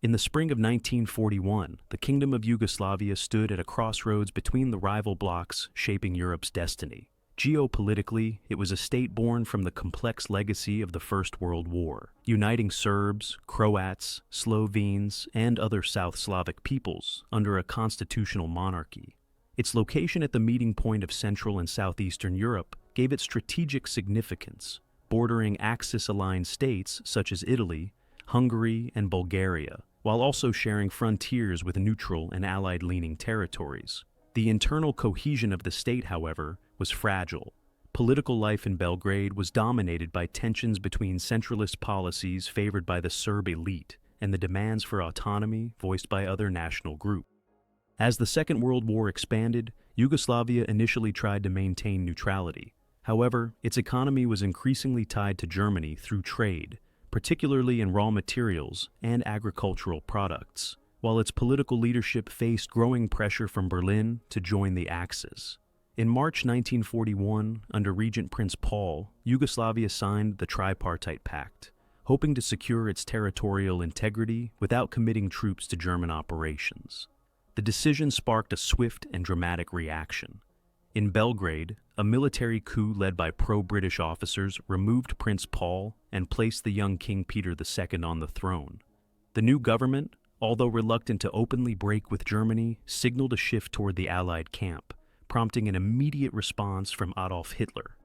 In the spring of 1941, the Kingdom of Yugoslavia stood at a crossroads between the rival blocs shaping Europe's destiny. Geopolitically, it was a state born from the complex legacy of the First World War, uniting Serbs, Croats, Slovenes, and other South Slavic peoples under a constitutional monarchy. Its location at the meeting point of Central and Southeastern Europe gave it strategic significance, bordering Axis-aligned states such as Italy, Hungary, and Bulgaria, while also sharing frontiers with neutral and Allied-leaning territories. The internal cohesion of the state, however, was fragile. Political life in Belgrade was dominated by tensions between centralist policies favored by the Serb elite and the demands for autonomy voiced by other national groups. As the Second World War expanded, Yugoslavia initially tried to maintain neutrality. However, its economy was increasingly tied to Germany through trade, particularly in raw materials and agricultural products, while its political leadership faced growing pressure from Berlin to join the Axis. In March 1941, under Regent Prince Paul, Yugoslavia signed the Tripartite Pact, hoping to secure its territorial integrity without committing troops to German operations. The decision sparked a swift and dramatic reaction. In Belgrade, a military coup led by pro-British officers removed Prince Paul and placed the young King Peter II on the throne. The new government, although reluctant to openly break with Germany, signaled a shift toward the Allied camp, prompting an immediate response from Adolf Hitler.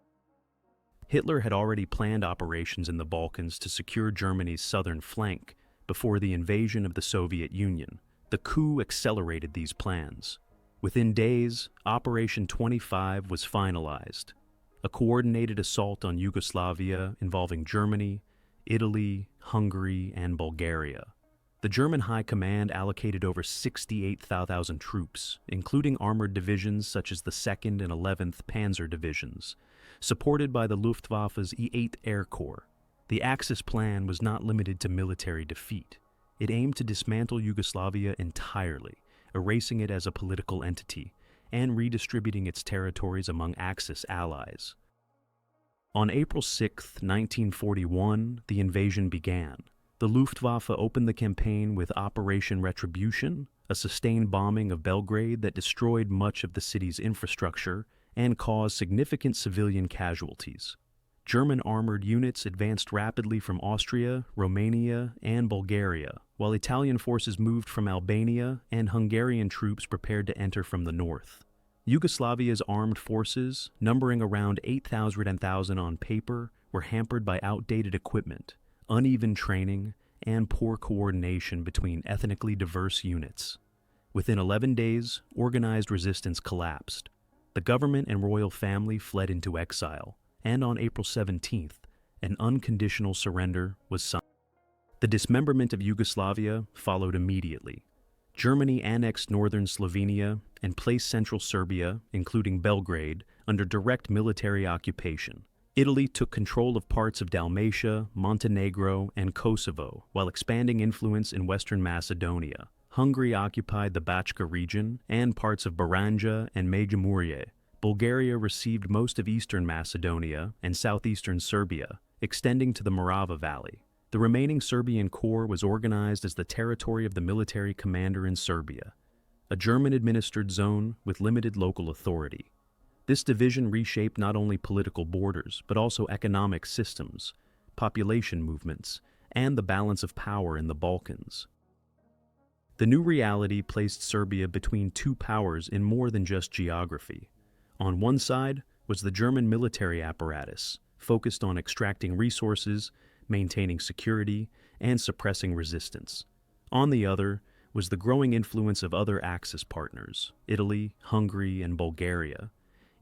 Hitler had already planned operations in the Balkans to secure Germany's southern flank before the invasion of the Soviet Union. The coup accelerated these plans. Within days, Operation 25 was finalized, a coordinated assault on Yugoslavia involving Germany, Italy, Hungary, and Bulgaria. The German High Command allocated over 68,000 troops, including armored divisions such as the 2nd and 11th Panzer Divisions, supported by the Luftwaffe's 8th Air Corps. The Axis plan was not limited to military defeat. It aimed to dismantle Yugoslavia entirely, erasing it as a political entity, and redistributing its territories among Axis allies. On April 6, 1941, the invasion began. The Luftwaffe opened the campaign with Operation Retribution, a sustained bombing of Belgrade that destroyed much of the city's infrastructure and caused significant civilian casualties. German armored units advanced rapidly from Austria, Romania, and Bulgaria, while Italian forces moved from Albania and Hungarian troops prepared to enter from the north. Yugoslavia's armed forces, numbering around 8,000 on paper, were hampered by outdated equipment, uneven training, and poor coordination between ethnically diverse units. Within 11 days, organized resistance collapsed. The government and royal family fled into exile, and on April 17th, an unconditional surrender was signed. The dismemberment of Yugoslavia followed immediately. Germany annexed northern Slovenia and placed central Serbia, including Belgrade, under direct military occupation. Italy took control of parts of Dalmatia, Montenegro, and Kosovo, while expanding influence in western Macedonia. Hungary occupied the Bačka region and parts of Baranja and Međimurje. Bulgaria received most of eastern Macedonia and southeastern Serbia, extending to the Morava Valley. The remaining Serbian core was organized as the territory of the military commander in Serbia, a German-administered zone with limited local authority. This division reshaped not only political borders, but also economic systems, population movements, and the balance of power in the Balkans. The new reality placed Serbia between two powers in more than just geography. On one side was the German military apparatus, focused on extracting resources, maintaining security, and suppressing resistance. On the other was the growing influence of other Axis partners, Italy, Hungary, and Bulgaria,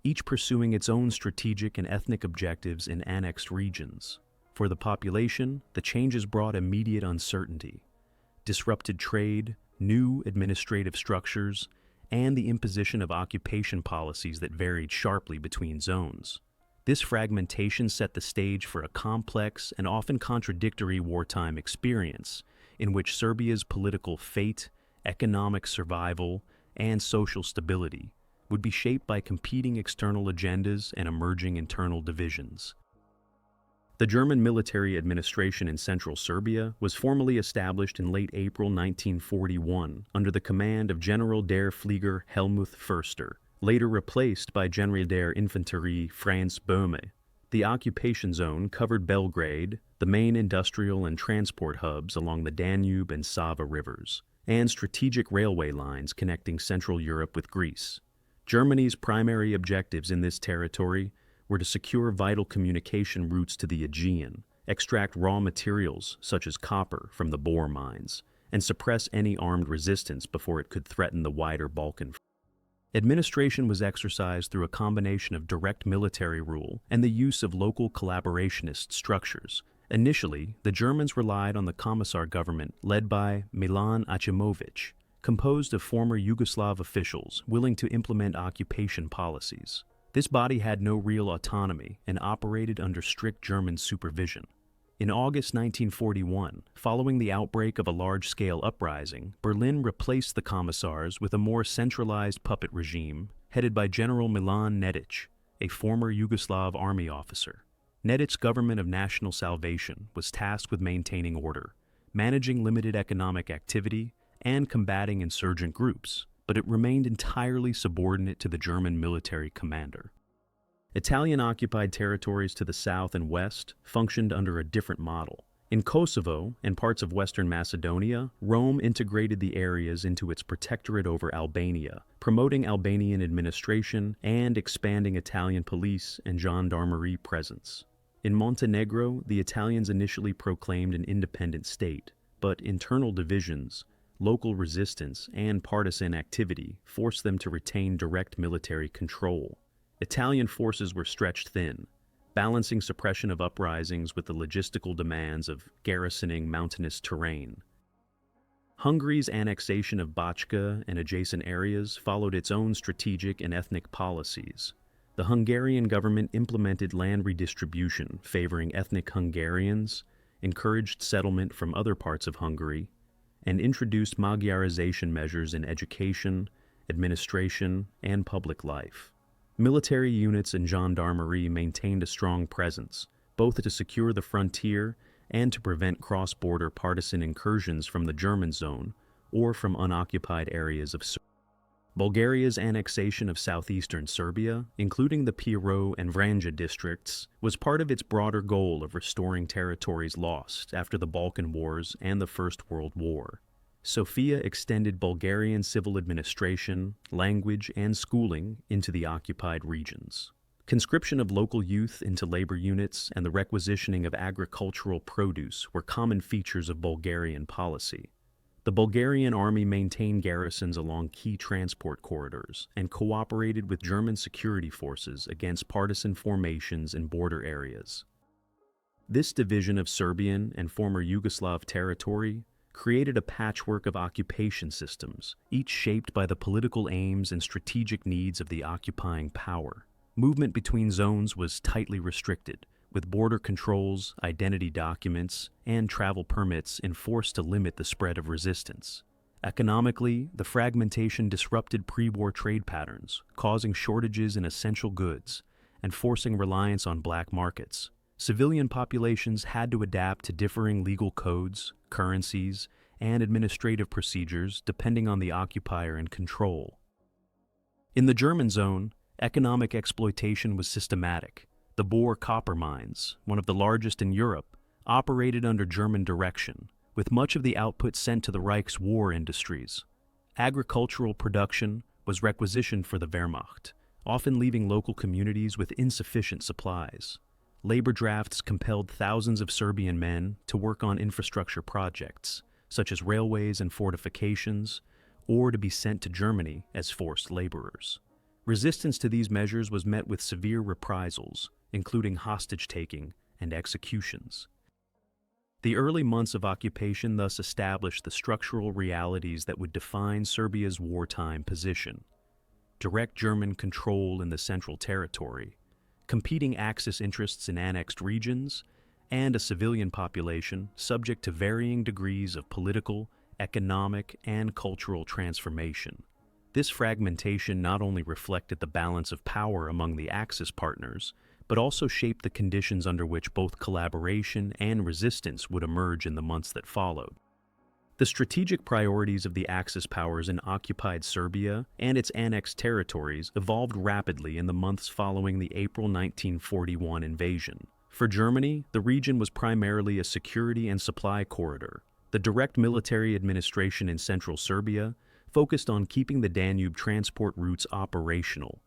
each pursuing its own strategic and ethnic objectives in annexed regions. For the population, the changes brought immediate uncertainty, disrupted trade, new administrative structures, and the imposition of occupation policies that varied sharply between zones. This fragmentation set the stage for a complex and often contradictory wartime experience, in which Serbia's political fate, economic survival, and social stability would be shaped by competing external agendas and emerging internal divisions. The German military administration in central Serbia was formally established in late April 1941 under the command of General der Flieger Helmuth Förster, later replaced by General der Infanterie Franz Böhme. The occupation zone covered Belgrade, the main industrial and transport hubs along the Danube and Sava rivers, and strategic railway lines connecting Central Europe with Greece. Germany's primary objectives in this territory were to secure vital communication routes to the Aegean, extract raw materials such as copper from the Bor mines, and suppress any armed resistance before it could threaten the wider Balkan front. Administration was exercised through a combination of direct military rule and the use of local collaborationist structures. Initially, the Germans relied on the Commissar government led by Milan Achimovic, composed of former Yugoslav officials willing to implement occupation policies. This body had no real autonomy and operated under strict German supervision. In August 1941, following the outbreak of a large-scale uprising, Berlin replaced the commissars with a more centralized puppet regime headed by General Milan Nedic, a former Yugoslav army officer. Nedic's government of national salvation was tasked with maintaining order, managing limited economic activity, and combating insurgent groups, but it remained entirely subordinate to the German military commander. Italian-occupied territories to the south and west functioned under a different model. In Kosovo and parts of Western Macedonia, Rome integrated the areas into its protectorate over Albania, promoting Albanian administration and expanding Italian police and gendarmerie presence. In Montenegro, the Italians initially proclaimed an independent state, but internal divisions, local resistance, and partisan activity forced them to retain direct military control. Italian forces were stretched thin, balancing suppression of uprisings with the logistical demands of garrisoning mountainous terrain. Hungary's annexation of Bachka and adjacent areas followed its own strategic and ethnic policies. The Hungarian government implemented land redistribution favoring ethnic Hungarians, encouraged settlement from other parts of Hungary, and introduced Magyarization measures in education, administration, and public life. Military units and gendarmerie maintained a strong presence, both to secure the frontier and to prevent cross-border partisan incursions from the German zone or from unoccupied areas of Serbia. Bulgaria's annexation of southeastern Serbia, including the Pirot and Vranja districts, was part of its broader goal of restoring territories lost after the Balkan Wars and the First World War. Sofia extended Bulgarian civil administration, language, and schooling into the occupied regions. Conscription of local youth into labor units and the requisitioning of agricultural produce were common features of Bulgarian policy. The Bulgarian army maintained garrisons along key transport corridors and cooperated with German security forces against partisan formations in border areas. This division of Serbian and former Yugoslav territory created a patchwork of occupation systems, each shaped by the political aims and strategic needs of the occupying power. Movement between zones was tightly restricted, with border controls, identity documents, and travel permits enforced to limit the spread of resistance. Economically, the fragmentation disrupted pre-war trade patterns, causing shortages in essential goods and forcing reliance on black markets. Civilian populations had to adapt to differing legal codes, currencies, and administrative procedures depending on the occupier in control. In the German zone, economic exploitation was systematic. The Bor copper mines, one of the largest in Europe, operated under German direction, with much of the output sent to the Reich's war industries. Agricultural production was requisitioned for the Wehrmacht, often leaving local communities with insufficient supplies. Labor drafts compelled thousands of Serbian men to work on infrastructure projects, such as railways and fortifications, or to be sent to Germany as forced laborers. Resistance to these measures was met with severe reprisals, including hostage-taking and executions. The early months of occupation thus established the structural realities that would define Serbia's wartime position: direct German control in the Central Territory, competing Axis interests in annexed regions, and a civilian population subject to varying degrees of political, economic, and cultural transformation. This fragmentation not only reflected the balance of power among the Axis partners, but also shaped the conditions under which both collaboration and resistance would emerge in the months that followed. The strategic priorities of the Axis powers in occupied Serbia and its annexed territories evolved rapidly in the months following the April 1941 invasion. For Germany, the region was primarily a security and supply corridor. The direct military administration in central Serbia focused on keeping the Danube transport routes operational,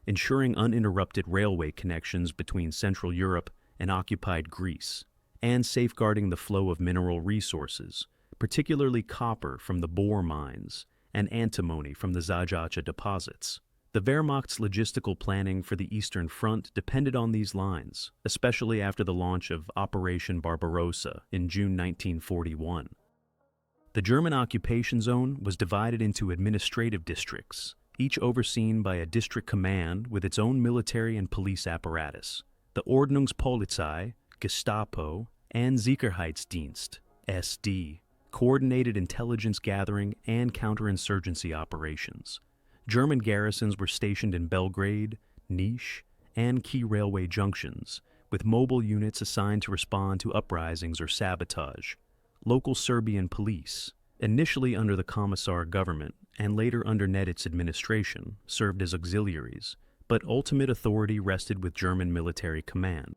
ensuring uninterrupted railway connections between Central Europe and occupied Greece, and safeguarding the flow of mineral resources, particularly copper from the Bor mines and antimony from the Zajacha deposits. The Wehrmacht's logistical planning for the Eastern Front depended on these lines, especially after the launch of Operation Barbarossa in June 1941. The German occupation zone was divided into administrative districts, each overseen by a district command with its own military and police apparatus. The Ordnungspolizei, Gestapo, and Sicherheitsdienst, SD, coordinated intelligence gathering and counterinsurgency operations. German garrisons were stationed in Belgrade, Niš, and key railway junctions, with mobile units assigned to respond to uprisings or sabotage. Local Serbian police, initially under the Commissar government and later under Nedic's administration, served as auxiliaries, but ultimate authority rested with German military command.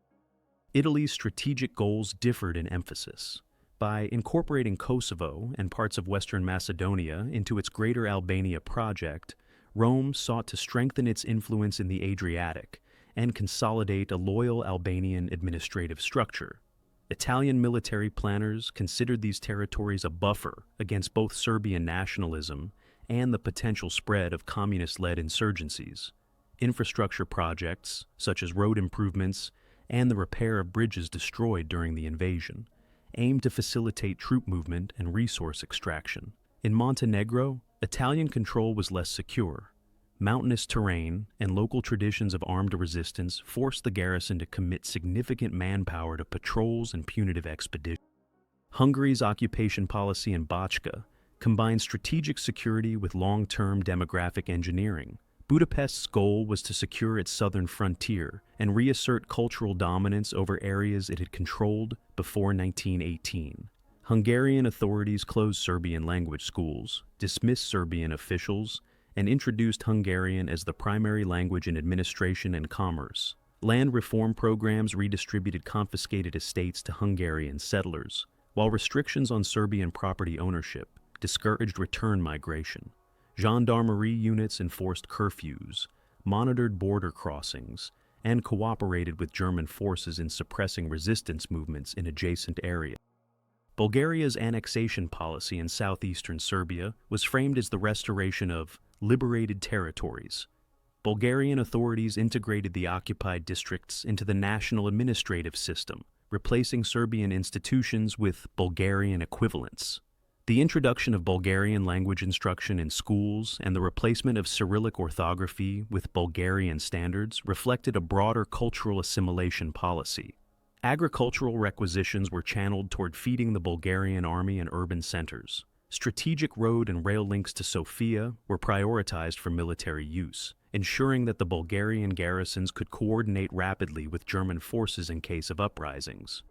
Italy's strategic goals differed in emphasis. By incorporating Kosovo and parts of Western Macedonia into its Greater Albania project, Rome sought to strengthen its influence in the Adriatic and consolidate a loyal Albanian administrative structure. Italian military planners considered these territories a buffer against both Serbian nationalism and the potential spread of communist-led insurgencies. Infrastructure projects, such as road improvements and the repair of bridges destroyed during the invasion, aimed to facilitate troop movement and resource extraction. In Montenegro, Italian control was less secure. Mountainous terrain and local traditions of armed resistance forced the garrison to commit significant manpower to patrols and punitive expeditions. Hungary's occupation policy in Bachka combined strategic security with long-term demographic engineering. Budapest's goal was to secure its southern frontier and reassert cultural dominance over areas it had controlled before 1918. Hungarian authorities closed Serbian language schools, dismissed Serbian officials, and introduced Hungarian as the primary language in administration and commerce. Land reform programs redistributed confiscated estates to Hungarian settlers, while restrictions on Serbian property ownership discouraged return migration. Gendarmerie units enforced curfews, monitored border crossings, and cooperated with German forces in suppressing resistance movements in adjacent areas. Bulgaria's annexation policy in southeastern Serbia was framed as the restoration of liberated territories. Bulgarian authorities integrated the occupied districts into the national administrative system, replacing Serbian institutions with Bulgarian equivalents. The introduction of Bulgarian language instruction in schools and the replacement of Cyrillic orthography with Bulgarian standards reflected a broader cultural assimilation policy. Agricultural requisitions were channeled toward feeding the Bulgarian army in urban centers. Strategic road and rail links to Sofia were prioritized for military use, ensuring that the Bulgarian garrisons could coordinate rapidly with German forces in case of uprisings.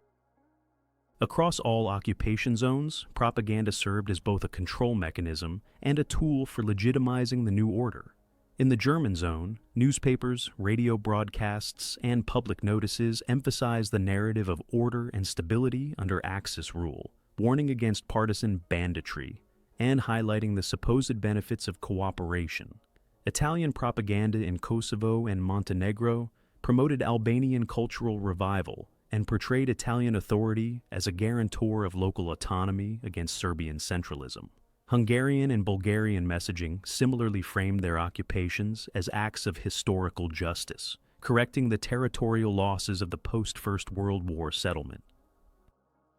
Across all occupation zones, propaganda served as both a control mechanism and a tool for legitimizing the new order. In the German zone, newspapers, radio broadcasts, and public notices emphasized the narrative of order and stability under Axis rule, warning against partisan banditry, and highlighting the supposed benefits of cooperation. Italian propaganda in Kosovo and Montenegro promoted Albanian cultural revival and portrayed Italian authority as a guarantor of local autonomy against Serbian centralism. Hungarian and Bulgarian messaging similarly framed their occupations as acts of historical justice, correcting the territorial losses of the post-First World War settlement.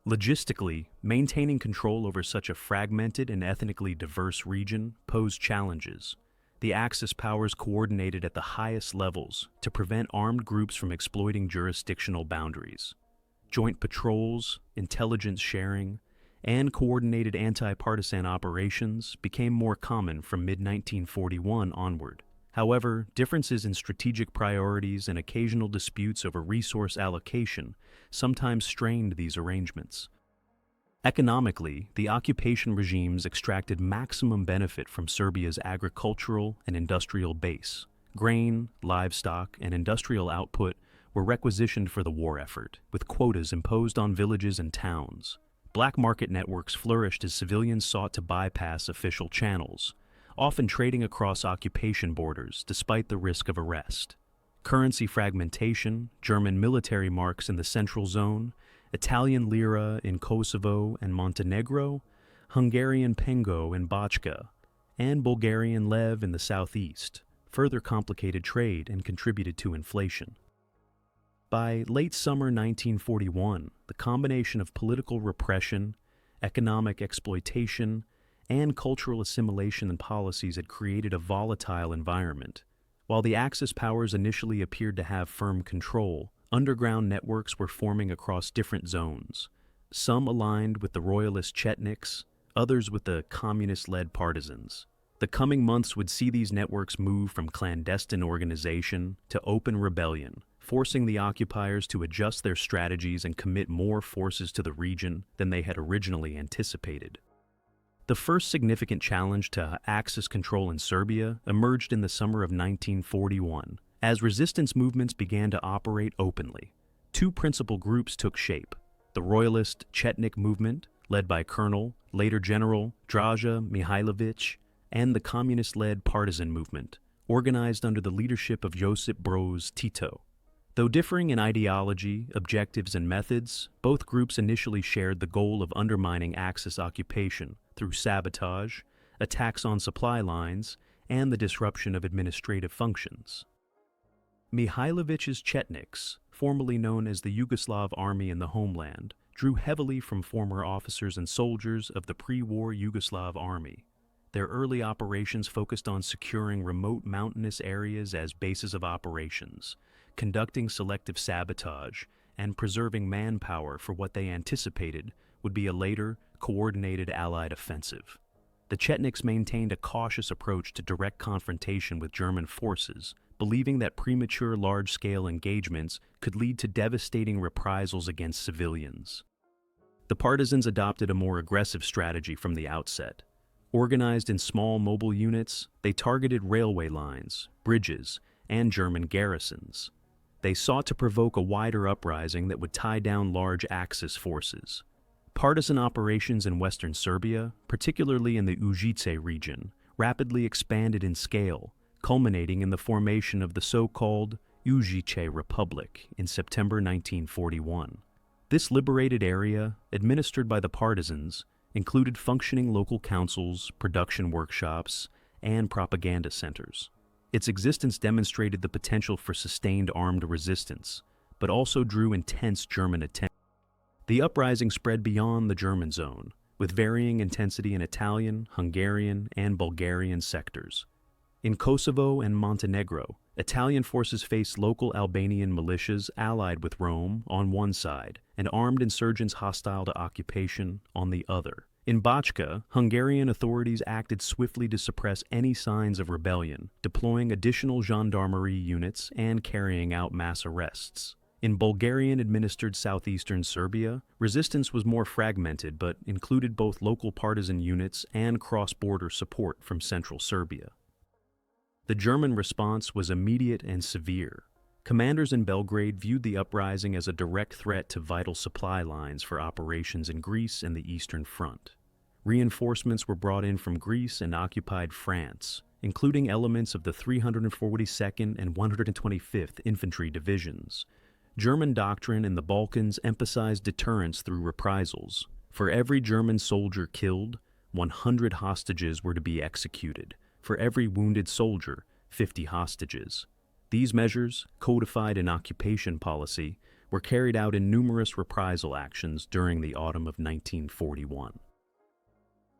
Logistically, maintaining control over such a fragmented and ethnically diverse region posed challenges. The Axis powers coordinated at the highest levels to prevent armed groups from exploiting jurisdictional boundaries. Joint patrols, intelligence sharing, and coordinated anti-partisan operations became more common from mid-1941 onward. However, differences in strategic priorities and occasional disputes over resource allocation sometimes strained these arrangements. Economically, the occupation regimes extracted maximum benefit from Serbia's agricultural and industrial base. Grain, livestock, and industrial output were requisitioned for the war effort, with quotas imposed on villages and towns. Black market networks flourished as civilians sought to bypass official channels, often trading across occupation borders despite the risk of arrest. Currency fragmentation, German military marks in the central zone, Italian lira in Kosovo and Montenegro, Hungarian pengo in Bachka, and Bulgarian lev in the southeast further complicated trade and contributed to inflation. By late summer 1941, the combination of political repression, economic exploitation, and cultural assimilation and policies had created a volatile environment. While the Axis powers initially appeared to have firm control, underground networks were forming across different zones. Some aligned with the royalist Chetniks, others with the communist-led partisans. The coming months would see these networks move from clandestine organization to open rebellion, forcing the occupiers to adjust their strategies and commit more forces to the region than they had originally anticipated. The first significant challenge to Axis control in Serbia emerged in the summer of 1941, as resistance movements began to operate openly. Two principal groups took shape: the royalist Chetnik movement, led by Colonel, later General, Draža Mihailović, and the communist-led partisan movement, organized under the leadership of Josip Broz Tito. Though differing in ideology, objectives, and methods, both groups initially shared the goal of undermining Axis occupation through sabotage, attacks on supply lines, and the disruption of administrative functions. Mihailovic's Chetniks, formerly known as the Yugoslav Army in the homeland, drew heavily from former officers and soldiers of the pre-war Yugoslav Army. Their early operations focused on securing remote mountainous areas as bases of operations, conducting selective sabotage, and preserving manpower for what they anticipated would be a later, coordinated Allied offensive. The Chetniks maintained a cautious approach to direct confrontation with German forces, believing that premature large-scale engagements could lead to devastating reprisals against civilians. The partisans adopted a more aggressive strategy from the outset. Organized in small mobile units, they targeted railway lines, bridges, and German garrisons. They sought to provoke a wider uprising that would tie down large Axis forces. Partisan operations in western Serbia, particularly in the Užice region, rapidly expanded in scale, culminating in the formation of the so-called Užice Republic in September 1941. This liberated area, administered by the partisans, included functioning local councils, production workshops, and propaganda centers. Its existence demonstrated the potential for sustained armed resistance, but also drew intense German attention. The uprising spread beyond the German zone, with varying intensity in Italian, Hungarian, and Bulgarian sectors. In Kosovo and Montenegro, Italian forces faced local Albanian militias allied with Rome on one side and armed insurgents hostile to occupation on the other. In Bachka, Hungarian authorities acted swiftly to suppress any signs of rebellion, deploying additional gendarmerie units and carrying out mass arrests. In Bulgarian-administered southeastern Serbia, resistance was more fragmented but included both local partisan units and cross-border support from central Serbia. The German response was immediate and severe. Commanders in Belgrade viewed the uprising as a direct threat to vital supply lines for operations in Greece and the Eastern Front. Reinforcements were brought in from Greece and occupied France, including elements of the 342nd and 125th Infantry Divisions. German doctrine in the Balkans emphasized deterrence through reprisals. For every German soldier killed, 100 hostages were to be executed. For every wounded soldier, 50 hostages. These measures, codified in occupation policy, were carried out in numerous reprisal actions during the autumn of 1941.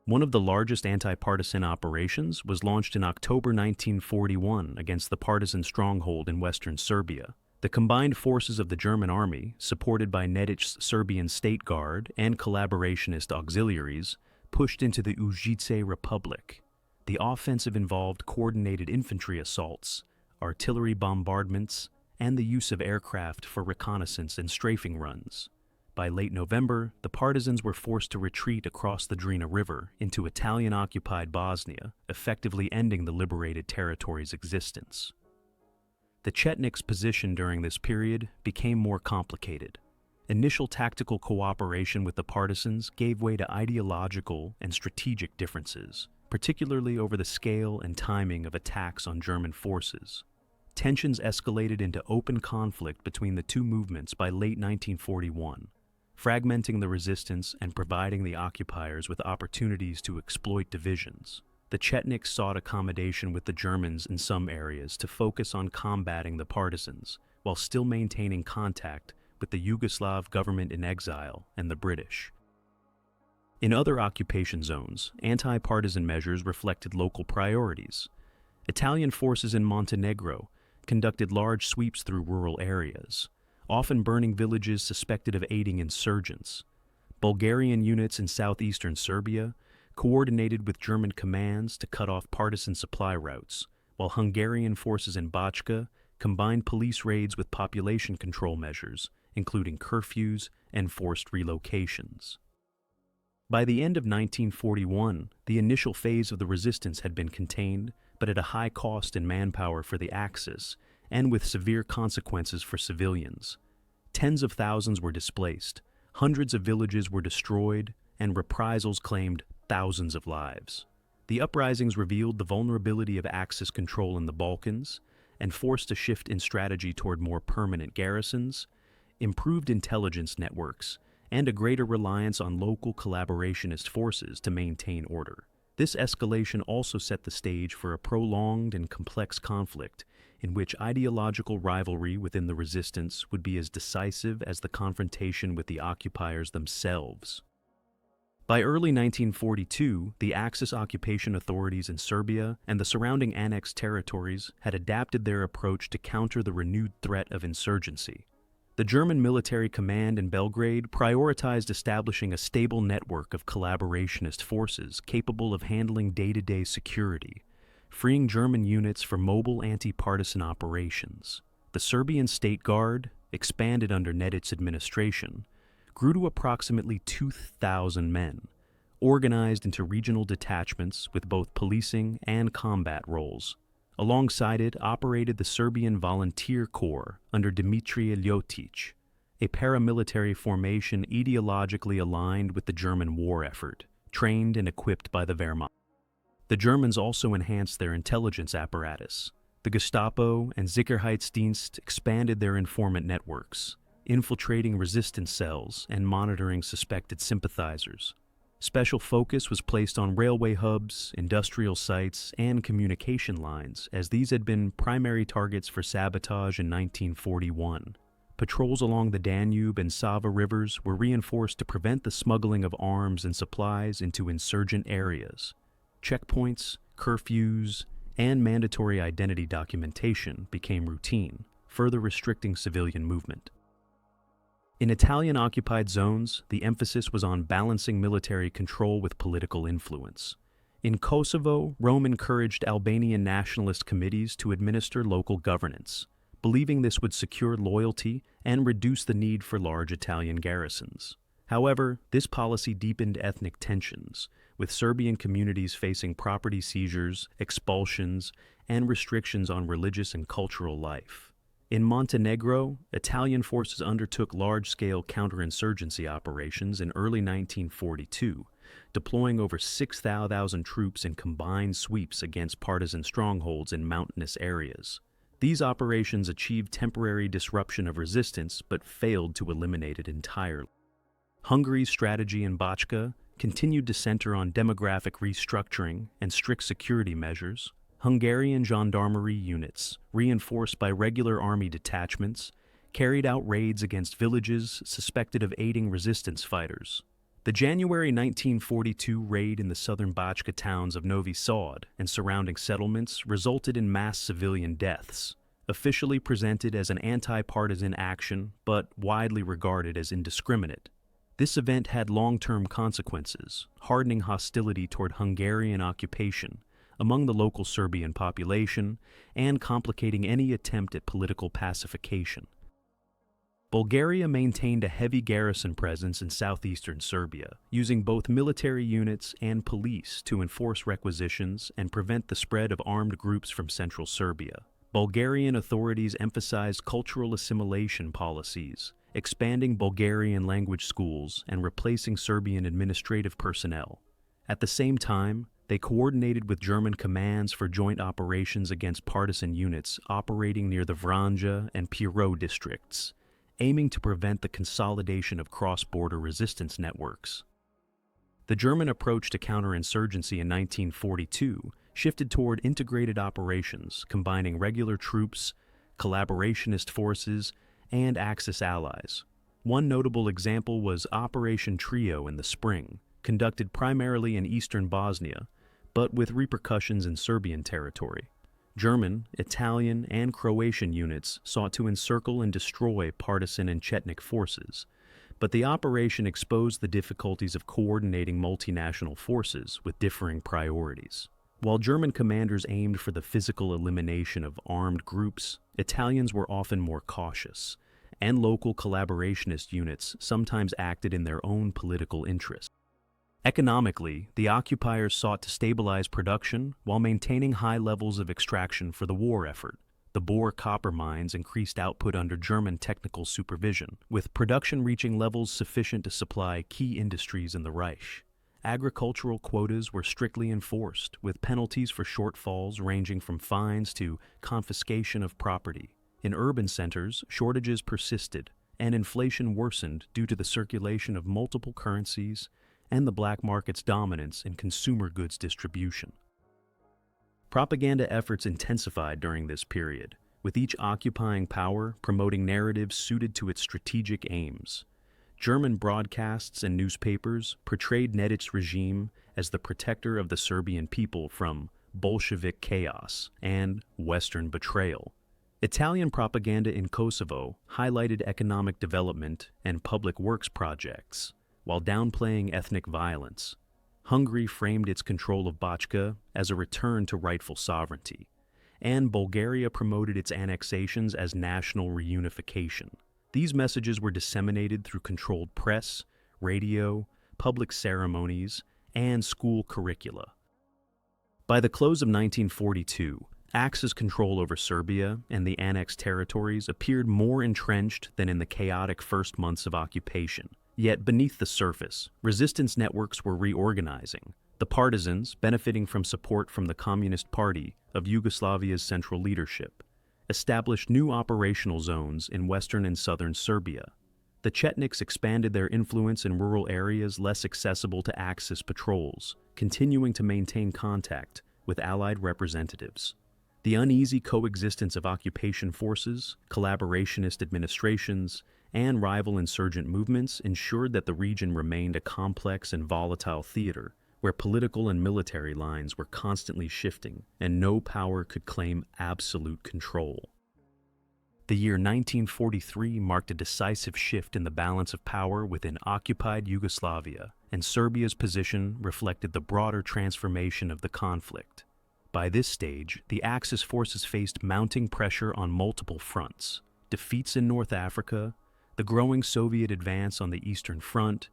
One of the largest anti-partisan operations was launched in October 1941 against the partisan stronghold in western Serbia. The combined forces of the German army, supported by Nedic's Serbian State Guard and collaborationist auxiliaries, pushed into the Užice Republic. The offensive involved coordinated infantry assaults, artillery bombardments, and the use of aircraft for reconnaissance and strafing runs. By late November, the partisans were forced to retreat across the Drina River into Italian-occupied Bosnia, effectively ending the liberated territory's existence. The Chetniks' position during this period became more complicated. Initial tactical cooperation with the partisans gave way to ideological and strategic differences, particularly over the scale and timing of attacks on German forces. Tensions escalated into open conflict between the two movements by late 1941, fragmenting the resistance and providing the occupiers with opportunities to exploit divisions. The Chetniks sought accommodation with the Germans in some areas to focus on combating the partisans, while still maintaining contact with the Yugoslav government in exile and the British. In other occupation zones, anti-partisan measures reflected local priorities. Italian forces in Montenegro conducted large sweeps through rural areas, often burning villages suspected of aiding insurgents. Bulgarian units in southeastern Serbia coordinated with German commands to cut off partisan supply routes, while Hungarian forces in Bachka combined police raids with population control measures, including curfews and forced relocations. By the end of 1941, the initial phase of the resistance had been contained, but at a high cost in manpower for the Axis, and with severe consequences for civilians. Tens of thousands were displaced, hundreds of villages were destroyed, and reprisals claimed thousands of lives. The uprisings revealed the vulnerability of Axis control in the Balkans and forced a shift in strategy toward more permanent garrisons, improved intelligence networks, and a greater reliance on local collaborationist forces to maintain order. This escalation also set the stage for a prolonged and complex conflict in which ideological rivalry within the resistance would be as decisive as the confrontation with the occupiers themselves. By early 1942, the Axis occupation authorities in Serbia and the surrounding annexed territories had adapted their approach to counter the renewed threat of insurgency. The German military command in Belgrade prioritized establishing a stable network of collaborationist forces capable of handling day-to-day security, freeing German units for mobile anti-partisan operations. The Serbian State Guard, expanded under Nedic's administration, grew to approximately 2,000 men, organized into regional detachments with both policing and combat roles. Alongside it operated the Serbian Volunteer Corps under Dimitrije Ljotić, a paramilitary formation ideologically aligned with the German war effort, trained and equipped by the Wehrmacht. The Germans also enhanced their intelligence apparatus. The Gestapo and Sicherheitsdienst expanded their informant networks, infiltrating resistance cells and monitoring suspected sympathizers. Special focus was placed on railway hubs, industrial sites, and communication lines, as these had been primary targets for sabotage in 1941. Patrols along the Danube and Sava rivers were reinforced to prevent the smuggling of arms and supplies into insurgent areas. Checkpoints, curfews, and mandatory identity documentation became routine, further restricting civilian movement. In Italian-occupied zones, the emphasis was on balancing military control with political influence. In Kosovo, Rome encouraged Albanian nationalist committees to administer local governance, believing this would secure loyalty and reduce the need for large Italian garrisons. However, this policy deepened ethnic tensions, with Serbian communities facing property seizures, expulsions, and restrictions on religious and cultural life. In Montenegro, Italian forces undertook large-scale counterinsurgency operations in early 1942, deploying over 6,000 troops in combined sweeps against partisan strongholds in mountainous areas. These operations achieved temporary disruption of resistance but failed to eliminate it entirely. Hungary's strategy in Bachka continued to center on demographic restructuring and strict security measures. Hungarian gendarmerie units, reinforced by regular army detachments, carried out raids against villages suspected of aiding resistance fighters. The January 1942 raid in the southern Bachka towns of Novi Sad and surrounding settlements resulted in mass civilian deaths, officially presented as an anti-partisan action but widely regarded as indiscriminate. This event had long-term consequences, hardening hostility toward Hungarian occupation among the local Serbian population and complicating any attempt at political pacification. Bulgaria maintained a heavy garrison presence in southeastern Serbia, using both military units and police to enforce requisitions and prevent the spread of armed groups from central Serbia. Bulgarian authorities emphasized cultural assimilation policies, expanding Bulgarian language schools and replacing Serbian administrative personnel. At the same time, they coordinated with German commands for joint operations against partisan units operating near the Vranja and Pirot districts, aiming to prevent the consolidation of cross-border resistance networks. The German approach to counterinsurgency in 1942 shifted toward integrated operations combining regular troops, collaborationist forces, and Axis allies. One notable example was Operation Trio in the spring, conducted primarily in eastern Bosnia, but with repercussions in Serbian territory. German, Italian, and Croatian units sought to encircle and destroy partisan and Chetnik forces, but the operation exposed the difficulties of coordinating multinational forces with differing priorities. While German commanders aimed for the physical elimination of armed groups, Italians were often more cautious, and local collaborationist units sometimes acted in their own political interests. Economically, the occupiers sought to stabilize production while maintaining high levels of extraction for the war effort. The Bor copper mines increased output under German technical supervision, with production reaching levels sufficient to supply key industries in the Reich. Agricultural quotas were strictly enforced, with penalties for shortfalls ranging from fines to confiscation of property. In urban centers, shortages persisted, and inflation worsened due to the circulation of multiple currencies and the black market's dominance in consumer goods distribution. Propaganda efforts intensified during this period, with each occupying power promoting narratives suited to its strategic aims. German broadcasts and newspapers portrayed Nedic's regime as the protector of the Serbian people from Bolshevik chaos and Western betrayal. Italian propaganda in Kosovo highlighted economic development and public works projects, while downplaying ethnic violence. Hungary framed its control of Bachka as a return to rightful sovereignty, and Bulgaria promoted its annexations as national reunification. These messages were disseminated through controlled press, radio, public ceremonies, and school curricula. By the close of 1942, Axis control over Serbia and the annexed territories appeared more entrenched than in the chaotic first months of occupation. Yet beneath the surface, resistance networks were reorganizing. The partisans, benefiting from support from the Communist Party of Yugoslavia's central leadership, established new operational zones in western and southern Serbia. The Chetniks expanded their influence in rural areas less accessible to Axis patrols, continuing to maintain contact with Allied representatives. The uneasy coexistence of occupation forces, collaborationist administrations, and rival insurgent movements ensured that the region remained a complex and volatile theater where political and military lines were constantly shifting and no power could claim absolute control. The year 1943 marked a decisive shift in the balance of power within occupied Yugoslavia, and Serbia's position reflected the broader transformation of the conflict. By this stage, the Axis forces faced mounting pressure on multiple fronts: defeats in North Africa, the growing Soviet advance on the Eastern Front,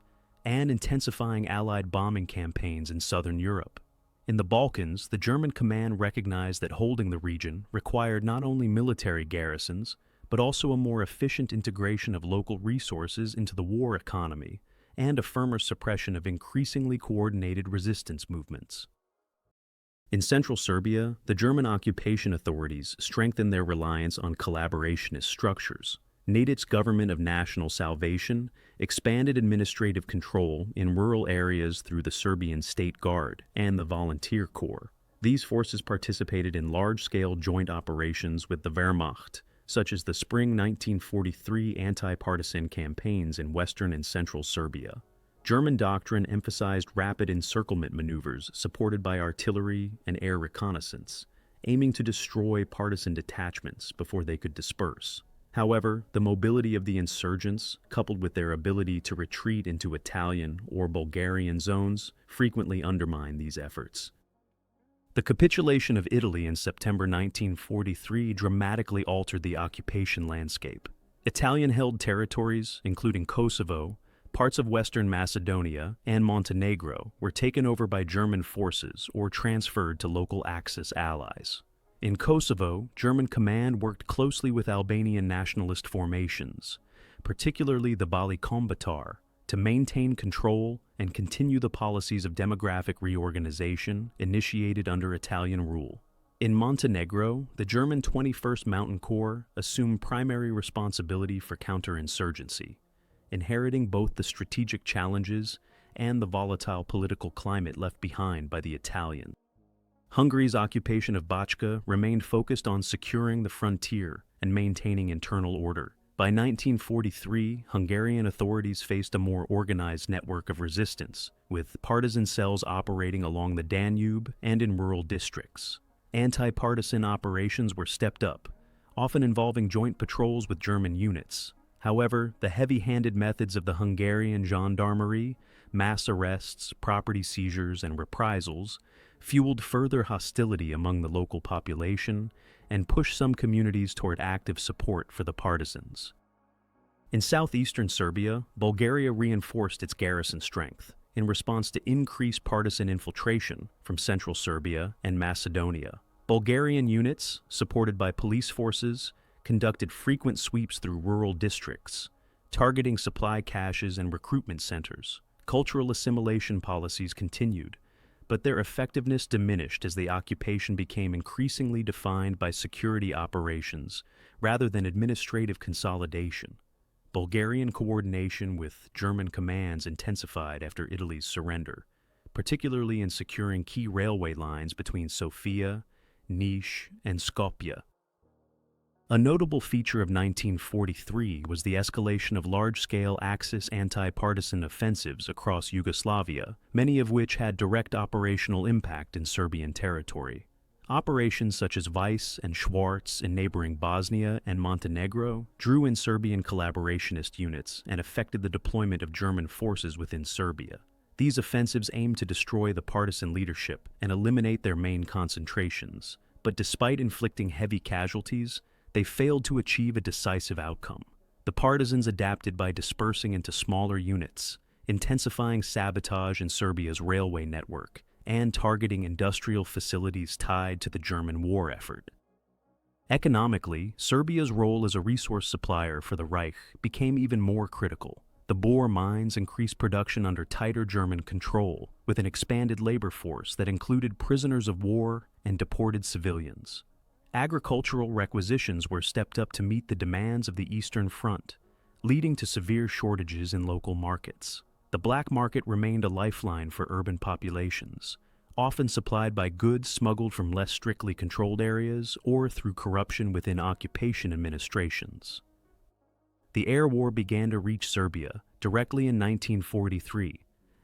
and intensifying Allied bombing campaigns in southern Europe. In the Balkans, the German command recognized that holding the region required not only military garrisons, but also a more efficient integration of local resources into the war economy and a firmer suppression of increasingly coordinated resistance movements. In central Serbia, the German occupation authorities strengthened their reliance on collaborationist structures. Nedic's government of national salvation expanded administrative control in rural areas through the Serbian State Guard and the Volunteer Corps. These forces participated in large-scale joint operations with the Wehrmacht, such as the spring 1943 anti-partisan campaigns in western and central Serbia. German doctrine emphasized rapid encirclement maneuvers supported by artillery and air reconnaissance, aiming to destroy partisan detachments before they could disperse. However, the mobility of the insurgents, coupled with their ability to retreat into Italian or Bulgarian zones, frequently undermined these efforts. The capitulation of Italy in September 1943 dramatically altered the occupation landscape. Italian-held territories, including Kosovo, parts of Western Macedonia, and Montenegro, were taken over by German forces or transferred to local Axis allies. In Kosovo, German command worked closely with Albanian nationalist formations, particularly the Bali Kombëtar, to maintain control and continue the policies of demographic reorganization initiated under Italian rule. In Montenegro, the German 21st Mountain Corps assumed primary responsibility for counterinsurgency, inheriting both the strategic challenges and the volatile political climate left behind by the Italians. Hungary's occupation of Bachka remained focused on securing the frontier and maintaining internal order. By 1943, Hungarian authorities faced a more organized network of resistance, with partisan cells operating along the Danube and in rural districts. Anti-partisan operations were stepped up, often involving joint patrols with German units. However, the heavy-handed methods of the Hungarian gendarmerie, mass arrests, property seizures, and reprisals fueled further hostility among the local population and pushed some communities toward active support for the partisans. In southeastern Serbia, Bulgaria reinforced its garrison strength in response to increased partisan infiltration from central Serbia and Macedonia. Bulgarian units, supported by police forces, conducted frequent sweeps through rural districts, targeting supply caches and recruitment centers. Cultural assimilation policies continued, but their effectiveness diminished as the occupation became increasingly defined by security operations rather than administrative consolidation. Bulgarian coordination with German commands intensified after Italy's surrender, particularly in securing key railway lines between Sofia, Niš, and Skopje. A notable feature of 1943 was the escalation of large-scale Axis anti-partisan offensives across Yugoslavia, many of which had direct operational impact in Serbian territory. Operations such as Weiss and Schwarz in neighboring Bosnia and Montenegro drew in Serbian collaborationist units and affected the deployment of German forces within Serbia. These offensives aimed to destroy the partisan leadership and eliminate their main concentrations, but despite inflicting heavy casualties, they failed to achieve a decisive outcome. The partisans adapted by dispersing into smaller units, intensifying sabotage in Serbia's railway network, and targeting industrial facilities tied to the German war effort. Economically, Serbia's role as a resource supplier for the Reich became even more critical. The Bor mines increased production under tighter German control, with an expanded labor force that included prisoners of war and deported civilians. Agricultural requisitions were stepped up to meet the demands of the Eastern Front, leading to severe shortages in local markets. The black market remained a lifeline for urban populations, often supplied by goods smuggled from less strictly controlled areas or through corruption within occupation administrations. The air war began to reach Serbia directly in 1943.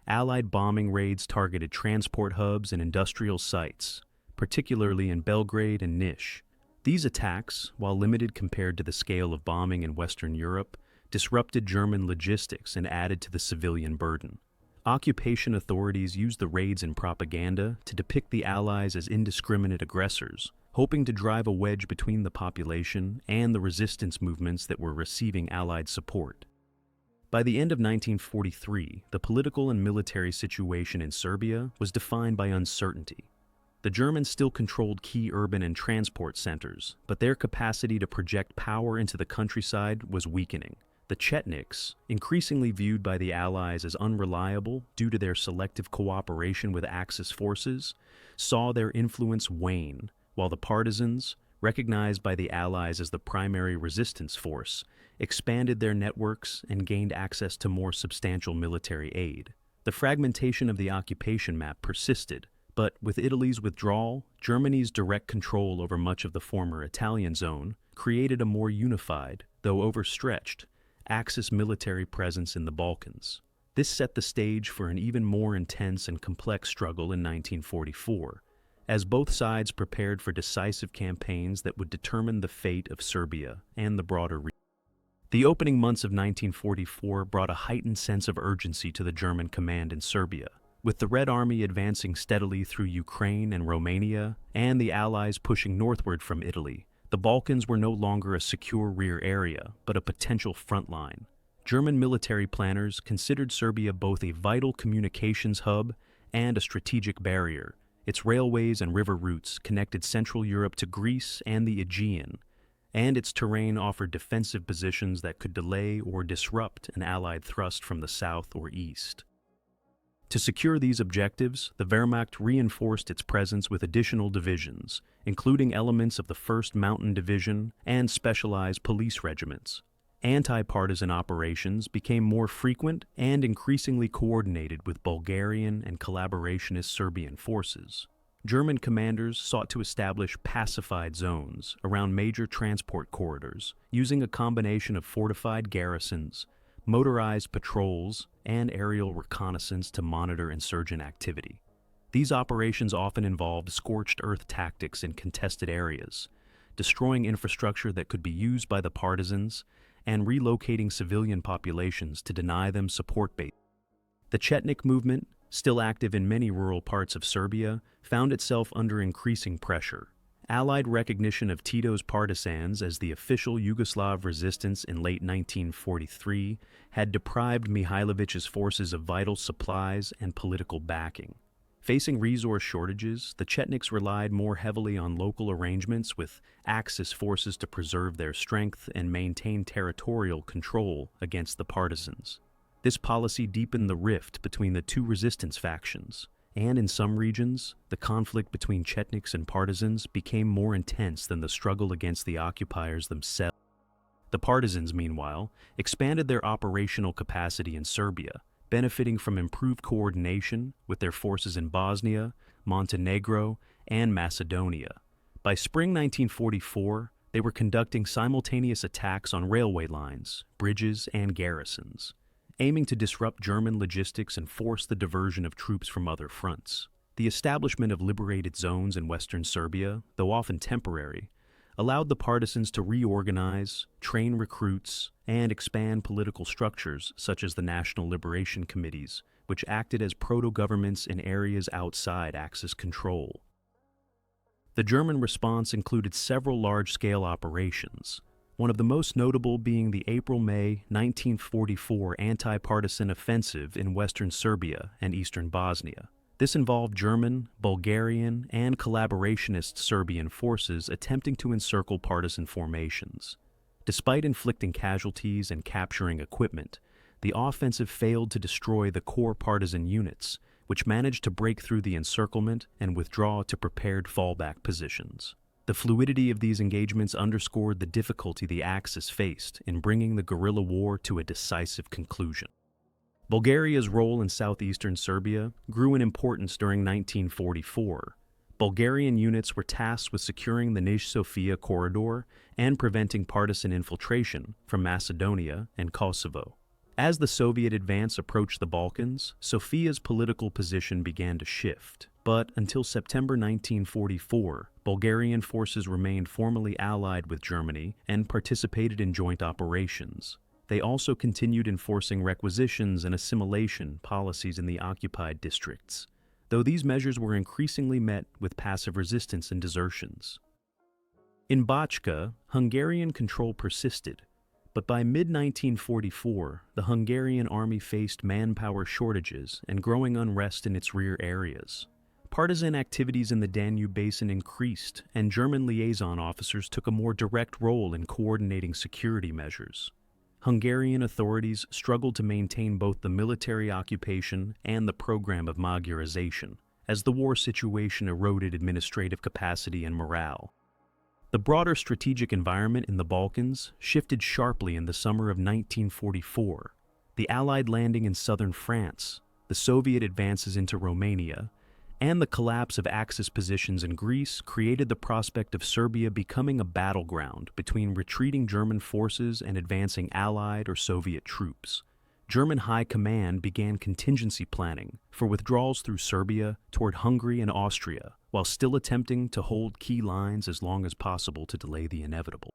Allied bombing raids targeted transport hubs and industrial sites, particularly in Belgrade and Niš. These attacks, while limited compared to the scale of bombing in Western Europe, disrupted German logistics and added to the civilian burden. Occupation authorities used the raids in propaganda to depict the Allies as indiscriminate aggressors, hoping to drive a wedge between the population and the resistance movements that were receiving Allied support. By the end of 1943, the political and military situation in Serbia was defined by uncertainty. The Germans still controlled key urban and transport centers, but their capacity to project power into the countryside was weakening. The Chetniks, increasingly viewed by the Allies as unreliable due to their selective cooperation with Axis forces, saw their influence wane, while the partisans, recognized by the Allies as the primary resistance force, expanded their networks and gained access to more substantial military aid. The fragmentation of the occupation map persisted, but with Italy's withdrawal, Germany's direct control over much of the former Italian zone created a more unified, though overstretched, Axis military presence in the Balkans. This set the stage for an even more intense and complex struggle in 1944, as both sides prepared for decisive campaigns that would determine the fate of Serbia and the broader region. The opening months of 1944 brought a heightened sense of urgency to the German command in Serbia. With the Red Army advancing steadily through Ukraine and Romania, and the Allies pushing northward from Italy, the Balkans were no longer a secure rear area, but a potential front line. German military planners considered Serbia both a vital communications hub and a strategic barrier. Its railways and river routes connected Central Europe to Greece and the Aegean, and its terrain offered defensive positions that could delay or disrupt an Allied thrust from the south or east. To secure these objectives, the Wehrmacht reinforced its presence with additional divisions, including elements of the 1st Mountain Division and specialized police regiments. Anti-partisan operations became more frequent and increasingly coordinated with Bulgarian and collaborationist Serbian forces. German commanders sought to establish pacified zones around major transport corridors, using a combination of fortified garrisons, motorized patrols, and aerial reconnaissance to monitor insurgent activity. These operations often involved scorched earth tactics in contested areas, destroying infrastructure that could be used by the partisans, and relocating civilian populations to deny them support base. The Chetnik movement, still active in many rural parts of Serbia, found itself under increasing pressure. Allied recognition of Tito's partisans as the official Yugoslav resistance in late 1943 had deprived Mihailovic's forces of vital supplies and political backing. Facing resource shortages, the Chetniks relied more heavily on local arrangements with Axis forces to preserve their strength and maintain territorial control against the partisans. This policy deepened the rift between the two resistance factions, and in some regions, the conflict between Chetniks and partisans became more intense than the struggle against the occupiers themselves. The partisans, meanwhile, expanded their operational capacity in Serbia, benefiting from improved coordination with their forces in Bosnia, Montenegro, and Macedonia. By spring 1944, they were conducting simultaneous attacks on railway lines, bridges, and garrisons, aiming to disrupt German logistics and force the diversion of troops from other fronts. The establishment of liberated zones in western Serbia, though often temporary, allowed the partisans to reorganize, train recruits, and expand political structures such as the National Liberation Committees, which acted as proto-governments in areas outside Axis control. The German response included several large-scale operations, one of the most notable being the April-May 1944 anti-partisan offensive in western Serbia and eastern Bosnia. This involved German, Bulgarian, and collaborationist Serbian forces attempting to encircle partisan formations. Despite inflicting casualties and capturing equipment, the offensive failed to destroy the core partisan units, which managed to break through the encirclement and withdraw to prepared fallback positions. The fluidity of these engagements underscored the difficulty the Axis faced in bringing the guerrilla war to a decisive conclusion. Bulgaria's role in southeastern Serbia grew in importance during 1944. Bulgarian units were tasked with securing the Niš-Sofia corridor and preventing partisan infiltration from Macedonia and Kosovo. As the Soviet advance approached the Balkans, Sofia's political position began to shift. But until September 1944, Bulgarian forces remained formally allied with Germany and participated in joint operations. They also continued enforcing requisitions and assimilation policies in the occupied districts, though these measures were increasingly met with passive resistance and desertions. In Bachka, Hungarian control persisted, but by mid-1944, the Hungarian army faced manpower shortages and growing unrest in its rear areas. Partisan activities in the Danube Basin increased, and German liaison officers took a more direct role in coordinating security measures. Hungarian authorities struggled to maintain both the military occupation and the program of Magyarization, as the war situation eroded administrative capacity and morale. The broader strategic environment in the Balkans shifted sharply in the summer of 1944. The Allied landing in southern France, the Soviet advances into Romania, and the collapse of Axis positions in Greece created the prospect of Serbia becoming a battleground between retreating German forces and advancing Allied or Soviet troops. German high command began contingency planning for withdrawals through Serbia toward Hungary and Austria, while still attempting to hold key lines as long as possible to delay the inevitable.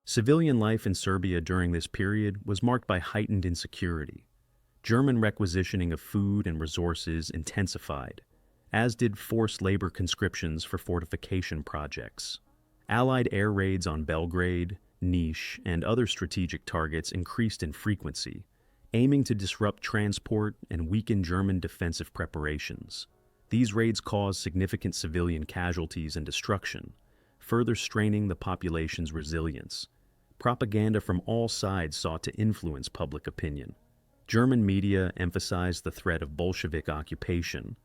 Civilian life in Serbia during this period was marked by heightened insecurity. German requisitioning of food and resources intensified, as did forced labor conscriptions for fortification projects. Allied air raids on Belgrade, Niš, and other strategic targets increased in frequency, aiming to disrupt transport and weaken German defensive preparations. These raids caused significant civilian casualties and destruction, further straining the population's resilience. Propaganda from all sides sought to influence public opinion. German media emphasized the threat of Bolshevik occupation,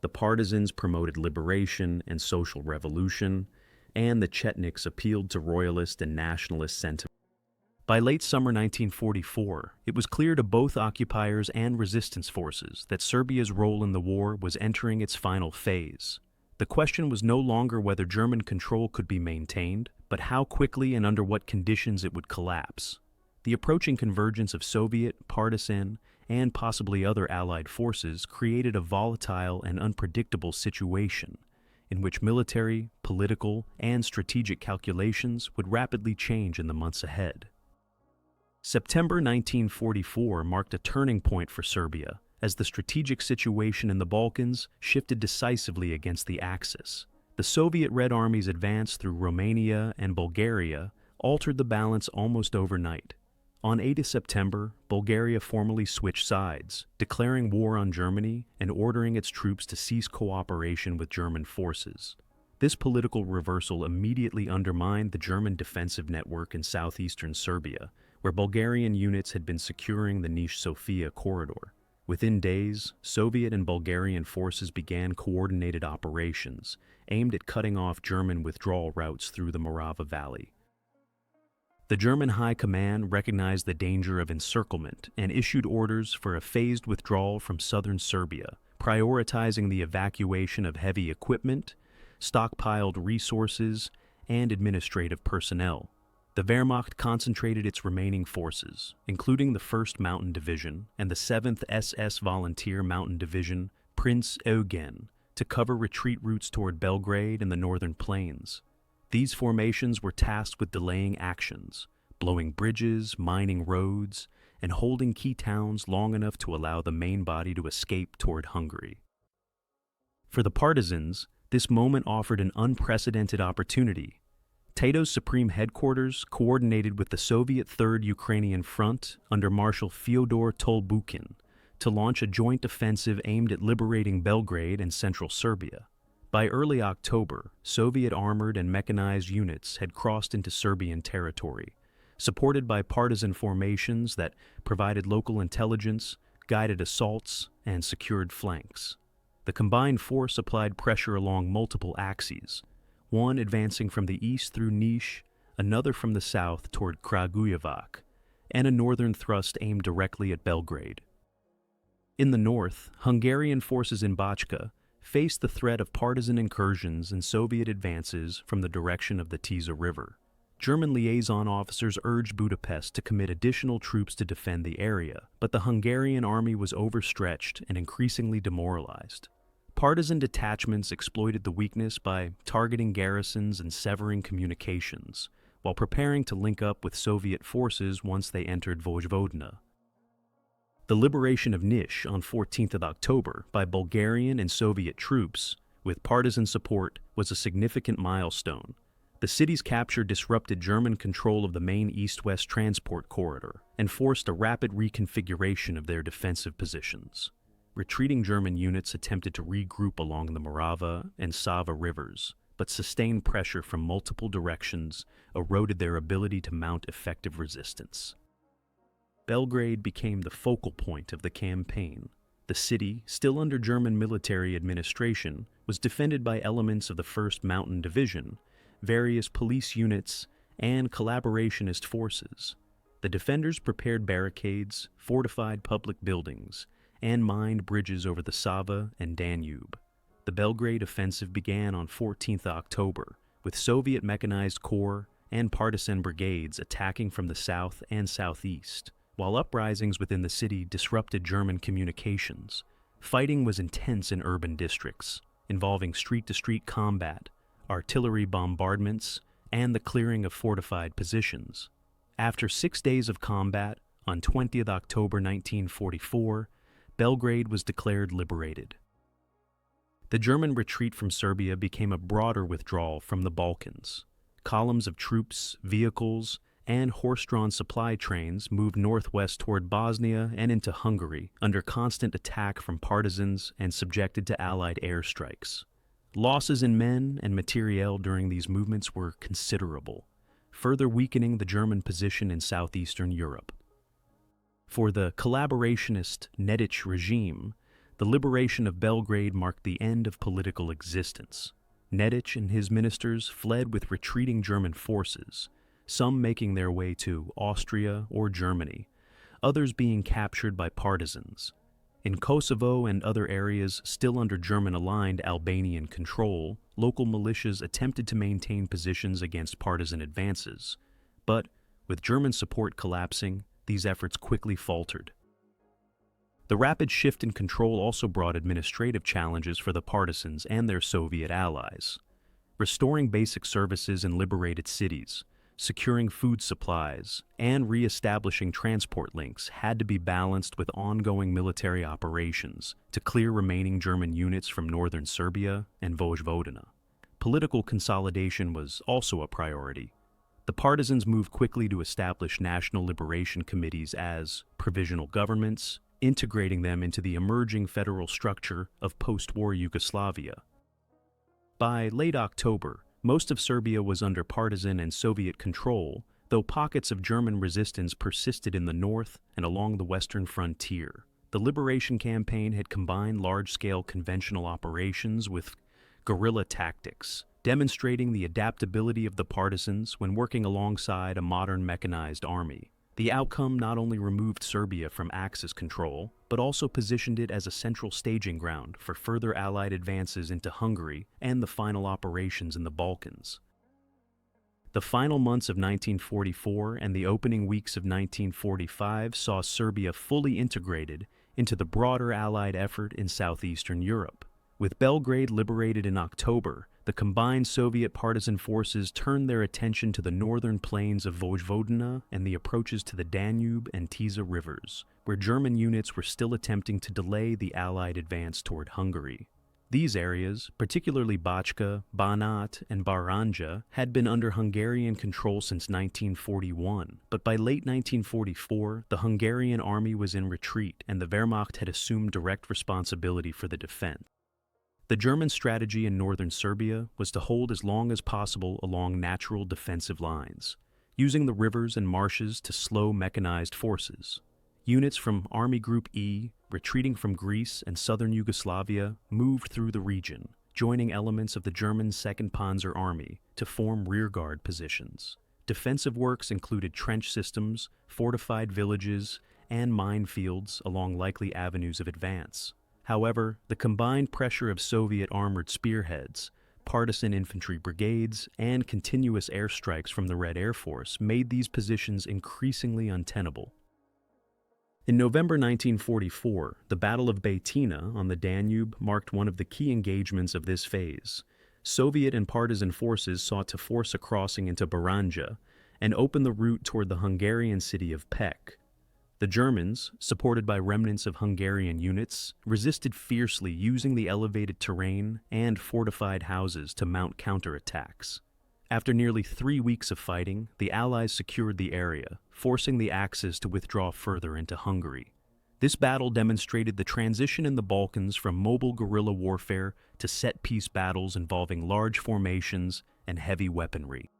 the partisans promoted liberation and social revolution, and the Chetniks appealed to royalist and nationalist sentiment. By late summer 1944, it was clear to both occupiers and resistance forces that Serbia's role in the war was entering its final phase. The question was no longer whether German control could be maintained, but how quickly and under what conditions it would collapse. The approaching convergence of Soviet, partisan, and possibly other Allied forces created a volatile and unpredictable situation in which military, political, and strategic calculations would rapidly change in the months ahead. September 1944 marked a turning point for Serbia as the strategic situation in the Balkans shifted decisively against the Axis. The Soviet Red Army's advance through Romania and Bulgaria altered the balance almost overnight. On 8 September, Bulgaria formally switched sides, declaring war on Germany and ordering its troops to cease cooperation with German forces. This political reversal immediately undermined the German defensive network in southeastern Serbia, where Bulgarian units had been securing the Niš-Sofia corridor. Within days, Soviet and Bulgarian forces began coordinated operations aimed at cutting off German withdrawal routes through the Morava Valley. The German High Command recognized the danger of encirclement and issued orders for a phased withdrawal from southern Serbia, prioritizing the evacuation of heavy equipment, stockpiled resources, and administrative personnel. The Wehrmacht concentrated its remaining forces, including the 1st Mountain Division and the 7th SS Volunteer Mountain Division Prince Eugen, to cover retreat routes toward Belgrade and the northern plains. These formations were tasked with delaying actions, blowing bridges, mining roads, and holding key towns long enough to allow the main body to escape toward Hungary. For the partisans, this moment offered an unprecedented opportunity. Tito's Supreme Headquarters coordinated with the Soviet Third Ukrainian Front under Marshal Fyodor Tolbukin to launch a joint offensive aimed at liberating Belgrade and central Serbia. By early October, Soviet armored and mechanized units had crossed into Serbian territory, supported by partisan formations that provided local intelligence, guided assaults, and secured flanks. The combined force applied pressure along multiple axes, one advancing from the east through Niš, another from the south toward Kragujevac, and a northern thrust aimed directly at Belgrade. In the north, Hungarian forces in Bachka faced the threat of partisan incursions and Soviet advances from the direction of the Tisa River. German liaison officers urged Budapest to commit additional troops to defend the area, but the Hungarian army was overstretched and increasingly demoralized. Partisan detachments exploited the weakness by targeting garrisons and severing communications, while preparing to link up with Soviet forces once they entered Vojvodina. The liberation of Niš on 14th of October by Bulgarian and Soviet troops, with partisan support, was a significant milestone. The city's capture disrupted German control of the main east-west transport corridor and forced a rapid reconfiguration of their defensive positions. Retreating German units attempted to regroup along the Morava and Sava rivers, but sustained pressure from multiple directions eroded their ability to mount effective resistance. Belgrade became the focal point of the campaign. The city, still under German military administration, was defended by elements of the 1st Mountain Division, various police units, and collaborationist forces. The defenders prepared barricades, fortified public buildings, and mined bridges over the Sava and Danube. The Belgrade offensive began on 14th October, with Soviet mechanized corps and partisan brigades attacking from the south and southeast. While uprisings within the city disrupted German communications, fighting was intense in urban districts, involving street-to-street combat, artillery bombardments, and the clearing of fortified positions. After 6 days of combat, on 20th October 1944, Belgrade was declared liberated. The German retreat from Serbia became a broader withdrawal from the Balkans. Columns of troops, vehicles, and horse-drawn supply trains moved northwest toward Bosnia and into Hungary under constant attack from partisans and subjected to Allied airstrikes. Losses in men and materiel during these movements were considerable, further weakening the German position in southeastern Europe. For the collaborationist Nedić regime, the liberation of Belgrade marked the end of political existence. Nedić and his ministers fled with retreating German forces, some making their way to Austria or Germany, others being captured by partisans. In Kosovo and other areas still under German-aligned Albanian control, local militias attempted to maintain positions against partisan advances, but with German support collapsing, these efforts quickly faltered. The rapid shift in control also brought administrative challenges for the partisans and their Soviet allies. Restoring basic services in liberated cities, securing food supplies, and re-establishing transport links had to be balanced with ongoing military operations to clear remaining German units from northern Serbia and Vojvodina. Political consolidation was also a priority. The partisans moved quickly to establish national liberation committees as provisional governments, integrating them into the emerging federal structure of post-war Yugoslavia. By late October, most of Serbia was under partisan and Soviet control, though pockets of German resistance persisted in the north and along the western frontier. The liberation campaign had combined large-scale conventional operations with guerrilla tactics, demonstrating the adaptability of the partisans when working alongside a modern mechanized army. The outcome not only removed Serbia from Axis control, but also positioned it as a central staging ground for further Allied advances into Hungary and the final operations in the Balkans. The final months of 1944 and the opening weeks of 1945 saw Serbia fully integrated into the broader Allied effort in southeastern Europe. With Belgrade liberated in October, the combined Soviet partisan forces turned their attention to the northern plains of Vojvodina and the approaches to the Danube and Tisa rivers, where German units were still attempting to delay the Allied advance toward Hungary. These areas, particularly Bačka, Banat, and Baranja, had been under Hungarian control since 1941, but by late 1944, the Hungarian army was in retreat and the Wehrmacht had assumed direct responsibility for the defense. The German strategy in northern Serbia was to hold as long as possible along natural defensive lines, using the rivers and marshes to slow mechanized forces. Units from Army Group E, retreating from Greece and southern Yugoslavia, moved through the region, joining elements of the German 2nd Panzer Army to form rearguard positions. Defensive works included trench systems, fortified villages, and minefields along likely avenues of advance. However, the combined pressure of Soviet armored spearheads, partisan infantry brigades, and continuous airstrikes from the Red Air Force made these positions increasingly untenable. In November 1944, the Battle of Batina on the Danube marked one of the key engagements of this phase. Soviet and partisan forces sought to force a crossing into Baranja and open the route toward the Hungarian city of Pec. The Germans, supported by remnants of Hungarian units, resisted fiercely using the elevated terrain and fortified houses to mount counterattacks. After nearly 3 weeks of fighting, the Allies secured the area, forcing the Axis to withdraw further into Hungary. This battle demonstrated the transition in the Balkans from mobile guerrilla warfare to set-piece battles involving large formations and heavy weaponry.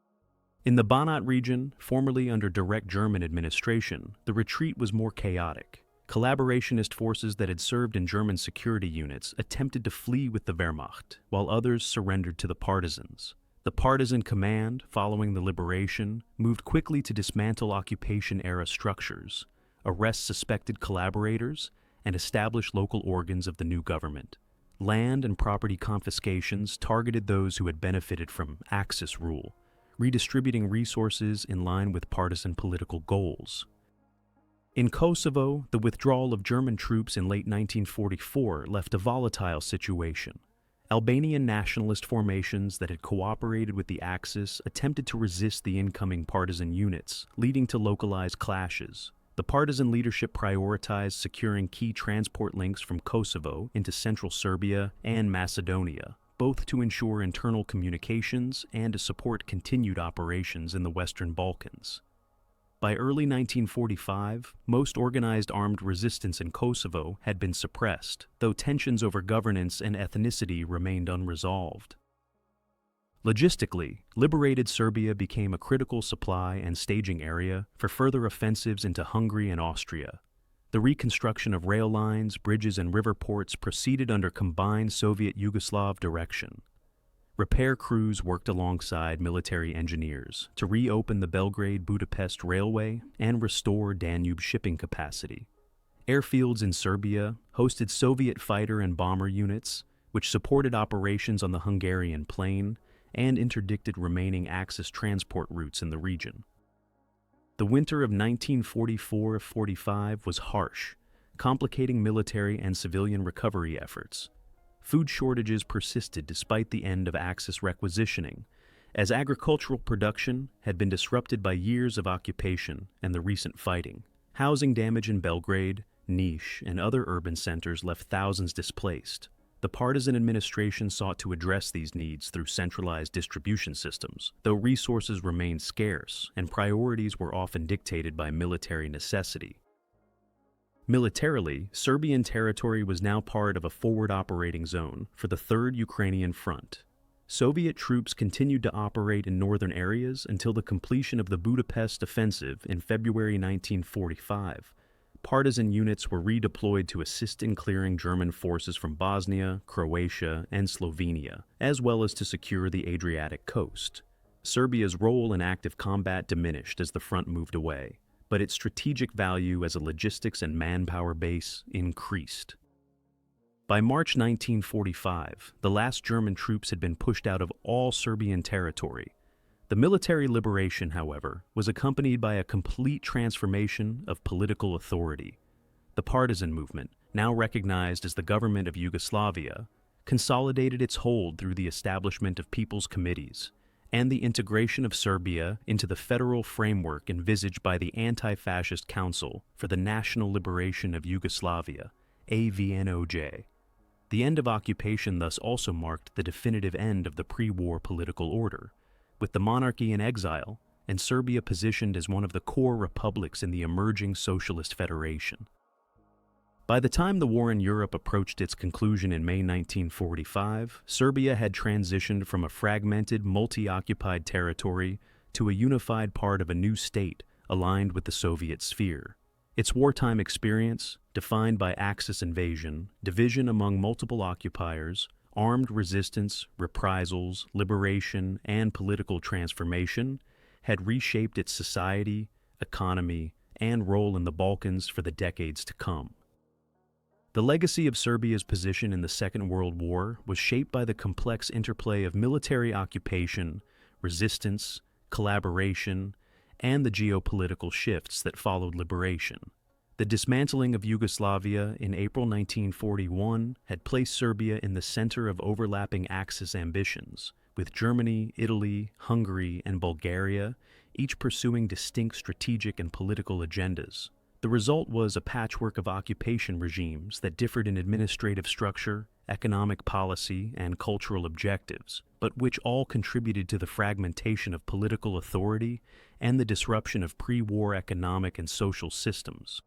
In the Banat region, formerly under direct German administration, the retreat was more chaotic. Collaborationist forces that had served in German security units attempted to flee with the Wehrmacht, while others surrendered to the partisans. The partisan command, following the liberation, moved quickly to dismantle occupation-era structures, arrest suspected collaborators, and establish local organs of the new government. Land and property confiscations targeted those who had benefited from Axis rule, redistributing resources in line with partisan political goals. In Kosovo, the withdrawal of German troops in late 1944 left a volatile situation. Albanian nationalist formations that had cooperated with the Axis attempted to resist the incoming partisan units, leading to localized clashes. The partisan leadership prioritized securing key transport links from Kosovo into central Serbia and Macedonia, both to ensure internal communications and to support continued operations in the Western Balkans. By early 1945, most organized armed resistance in Kosovo had been suppressed, though tensions over governance and ethnicity remained unresolved. Logistically, liberated Serbia became a critical supply and staging area for further offensives into Hungary and Austria. The reconstruction of rail lines, bridges, and river ports proceeded under combined Soviet-Yugoslav direction. Repair crews worked alongside military engineers to reopen the Belgrade-Budapest railway and restore Danube shipping capacity. Airfields in Serbia hosted Soviet fighter and bomber units, which supported operations on the Hungarian plain and interdicted remaining Axis transport routes in the region. The winter of 1944-45 was harsh, complicating military and civilian recovery efforts. Food shortages persisted despite the end of Axis requisitioning, as agricultural production had been disrupted by years of occupation and the recent fighting. Housing damage in Belgrade, Niš, and other urban centers left thousands displaced. The partisan administration sought to address these needs through centralized distribution systems, though resources remained scarce and priorities were often dictated by military necessity. Militarily, Serbian territory was now part of a forward operating zone for the Third Ukrainian Front. Soviet troops continued to operate in northern areas until the completion of the Budapest offensive in February 1945. Partisan units were redeployed to assist in clearing German forces from Bosnia, Croatia, and Slovenia, as well as to secure the Adriatic coast. Serbia's role in active combat diminished as the front moved away, but its strategic value as a logistics and manpower base increased. By March 1945, the last German troops had been pushed out of all Serbian territory. The military liberation, however, was accompanied by a complete transformation of political authority. The partisan movement, now recognized as the government of Yugoslavia, consolidated its hold through the establishment of people's committees and the integration of Serbia into the federal framework envisaged by the Anti-Fascist Council for the National Liberation of Yugoslavia, AVNOJ. The end of occupation thus also marked the definitive end of the pre-war political order, with the monarchy in exile and Serbia positioned as one of the core republics in the emerging socialist federation. By the time the war in Europe approached its conclusion in May 1945, Serbia had transitioned from a fragmented, multi-occupied territory to a unified part of a new state aligned with the Soviet sphere. Its wartime experience, defined by Axis invasion, division among multiple occupiers, armed resistance, reprisals, liberation, and political transformation, had reshaped its society, economy, and role in the Balkans for the decades to come. The legacy of Serbia's position in the Second World War was shaped by the complex interplay of military occupation, resistance, collaboration, and the geopolitical shifts that followed liberation. The dismantling of Yugoslavia in April 1941 had placed Serbia in the center of overlapping Axis ambitions, with Germany, Italy, Hungary, and Bulgaria each pursuing distinct strategic and political agendas. The result was a patchwork of occupation regimes that differed in administrative structure, economic policy, and cultural objectives, but which all contributed to the fragmentation of political authority and the disruption of pre-war economic and social systems.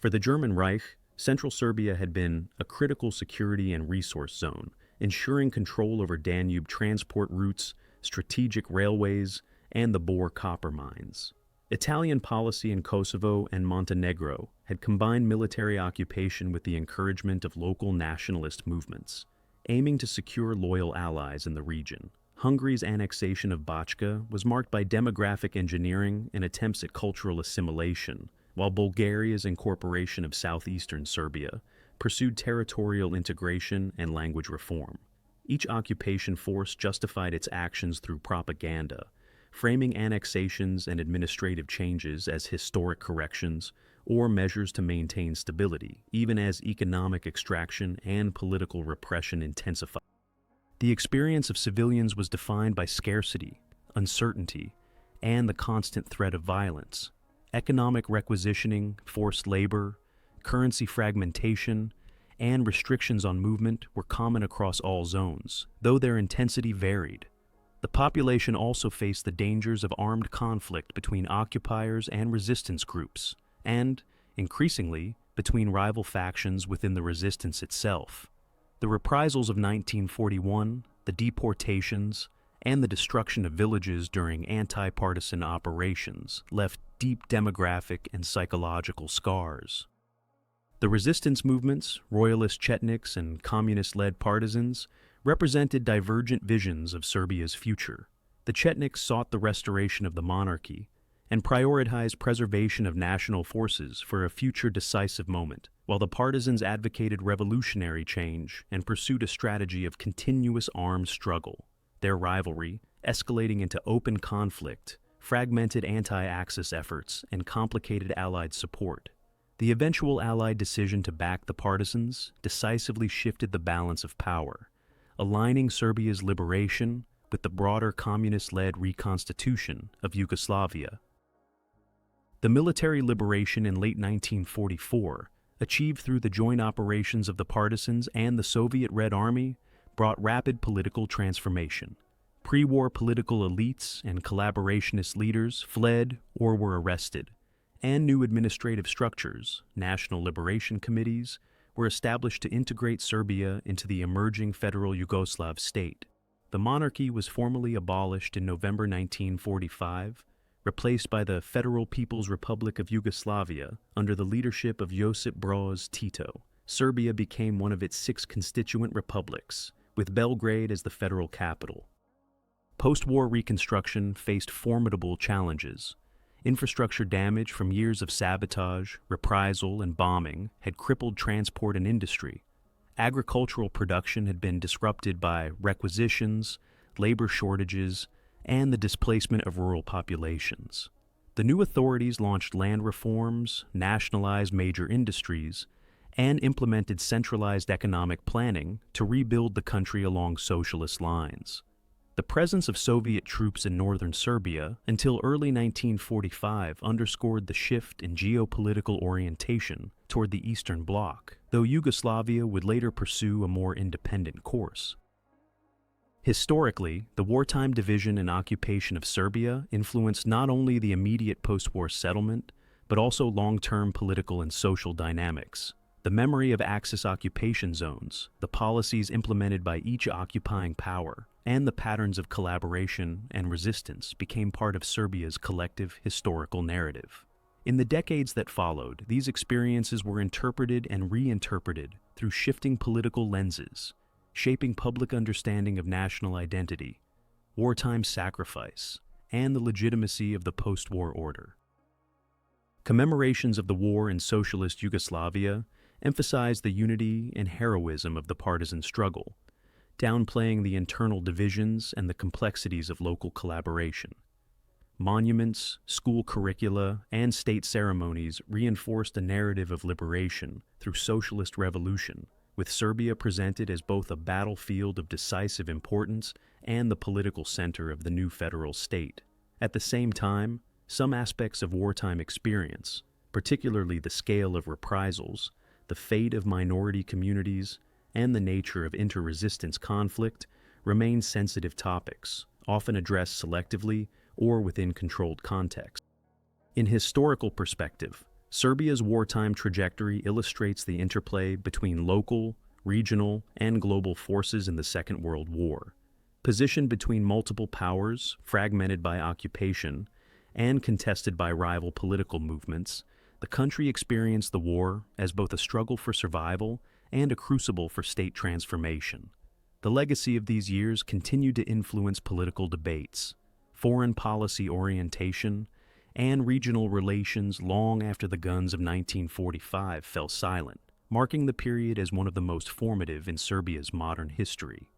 For the German Reich, Central Serbia had been a critical security and resource zone, ensuring control over Danube transport routes, strategic railways, and the Bor copper mines. Italian policy in Kosovo and Montenegro had combined military occupation with the encouragement of local nationalist movements, aiming to secure loyal allies in the region. Hungary's annexation of Bachka was marked by demographic engineering and attempts at cultural assimilation, while Bulgaria's incorporation of southeastern Serbia pursued territorial integration and language reform. Each occupation force justified its actions through propaganda, framing annexations and administrative changes as historic corrections or measures to maintain stability, even as economic extraction and political repression intensified. The experience of civilians was defined by scarcity, uncertainty, and the constant threat of violence. Economic requisitioning, forced labor, currency fragmentation, and restrictions on movement were common across all zones, though their intensity varied. The population also faced the dangers of armed conflict between occupiers and resistance groups, and, increasingly, between rival factions within the resistance itself. The reprisals of 1941, the deportations, and the destruction of villages during anti-partisan operations left deep demographic and psychological scars. The resistance movements, royalist Chetniks and communist-led partisans, represented divergent visions of Serbia's future. The Chetniks sought the restoration of the monarchy and prioritized preservation of national forces for a future decisive moment, while the partisans advocated revolutionary change and pursued a strategy of continuous armed struggle. Their rivalry, escalating into open conflict, fragmented anti-Axis efforts, and complicated Allied support. The eventual Allied decision to back the partisans decisively shifted the balance of power, aligning Serbia's liberation with the broader communist-led reconstitution of Yugoslavia. The military liberation in late 1944, achieved through the joint operations of the partisans and the Soviet Red Army, brought rapid political transformation. Pre-war political elites and collaborationist leaders fled or were arrested, and new administrative structures, national liberation committees, were established to integrate Serbia into the emerging federal Yugoslav state. The monarchy was formally abolished in November 1945, replaced by the Federal People's Republic of Yugoslavia under the leadership of Josip Broz Tito. Serbia became one of its 6 constituent republics, with Belgrade as the federal capital. Post-war reconstruction faced formidable challenges. Infrastructure damage from years of sabotage, reprisal, and bombing had crippled transport and industry. Agricultural production had been disrupted by requisitions, labor shortages, and the displacement of rural populations. The new authorities launched land reforms, nationalized major industries, and implemented centralized economic planning to rebuild the country along socialist lines. The presence of Soviet troops in northern Serbia until early 1945 underscored the shift in geopolitical orientation toward the Eastern Bloc, though Yugoslavia would later pursue a more independent course. Historically, the wartime division and occupation of Serbia influenced not only the immediate post-war settlement, but also long-term political and social dynamics. The memory of Axis occupation zones, the policies implemented by each occupying power, and the patterns of collaboration and resistance became part of Serbia's collective historical narrative. In the decades that followed, these experiences were interpreted and reinterpreted through shifting political lenses, shaping public understanding of national identity, wartime sacrifice, and the legitimacy of the post-war order. Commemorations of the war in socialist Yugoslavia emphasized the unity and heroism of the partisan struggle, downplaying the internal divisions and the complexities of local collaboration. Monuments, school curricula, and state ceremonies reinforced a narrative of liberation through socialist revolution, with Serbia presented as both a battlefield of decisive importance and the political center of the new federal state. At the same time, some aspects of wartime experience, particularly the scale of reprisals, the fate of minority communities, and the nature of inter-resistance conflict, remain sensitive topics, often addressed selectively or within controlled contexts. In historical perspective, Serbia's wartime trajectory illustrates the interplay between local, regional, and global forces in the Second World War. Positioned between multiple powers, fragmented by occupation, and contested by rival political movements, the country experienced the war as both a struggle for survival and a crucible for state transformation. The legacy of these years continued to influence political debates, foreign policy orientation, and regional relations long after the guns of 1945 fell silent, marking the period as one of the most formative in Serbia's modern history.